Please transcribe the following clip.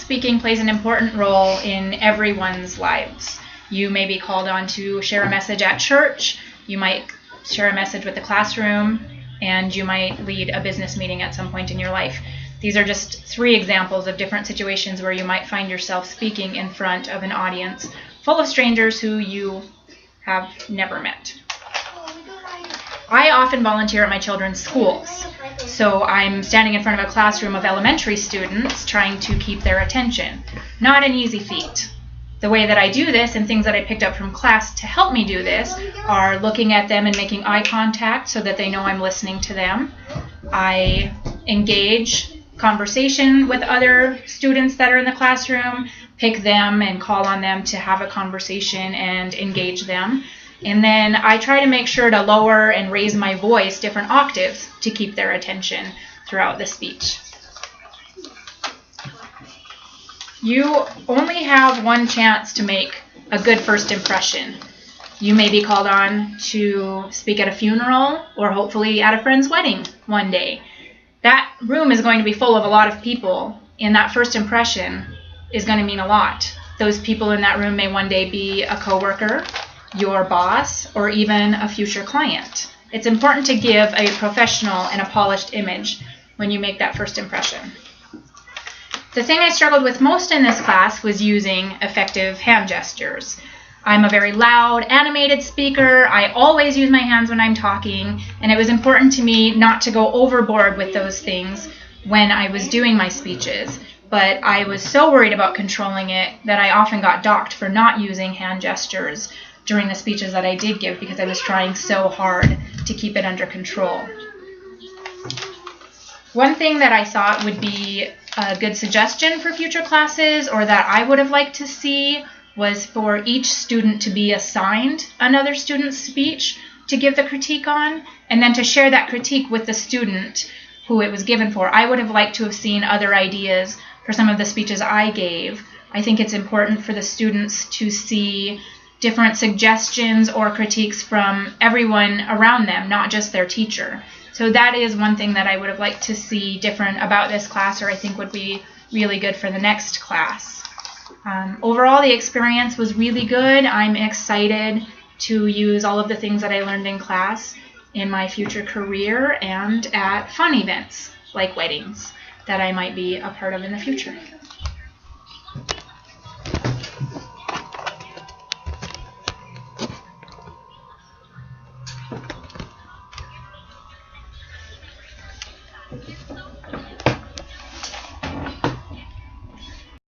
speaking plays an important role in everyone's lives. You may be called on to share a message at church, you might share a message with the classroom, and you might lead a business meeting at some point in your life. These are just 3 examples of different situations where you might find yourself speaking in front of an audience full of strangers who you have never met. I often volunteer at my children's schools, so I'm standing in front of a classroom of elementary students trying to keep their attention. Not an easy feat. The way that I do this and things that I picked up from class to help me do this are looking at them and making eye contact so that they know I'm listening to them. I engage conversation with other students that are in the classroom, pick them and call on them to have a conversation and engage them. And then I try to make sure to lower and raise my voice different octaves to keep their attention throughout the speech. You only have one chance to make a good first impression. You may be called on to speak at a funeral or hopefully at a friend's wedding one day. That room is going to be full of a lot of people, and that first impression is going to mean a lot. Those people in that room may one day be a coworker, your boss, or even a future client. It's important to give a professional and a polished image when you make that first impression. The thing I struggled with most in this class was using effective hand gestures. I'm a very loud, animated speaker. I always use my hands when I'm talking, and it was important to me not to go overboard with those things when I was doing my speeches. But I was so worried about controlling it that I often got docked for not using hand gestures during the speeches that I did give because I was trying so hard to keep it under control. One thing that I thought would be a good suggestion for future classes, or that I would have liked to see, was for each student to be assigned another student's speech to give the critique on, and then to share that critique with the student who it was given for. I would have liked to have seen other ideas for some of the speeches I gave. I think it's important for the students to see different suggestions or critiques from everyone around them, not just their teacher. So that is one thing that I would have liked to see different about this class, or I think would be really good for the next class. Overall, the experience was really good. I'm excited to use all of the things that I learned in class in my future career and at fun events like weddings that I might be a part of in the future.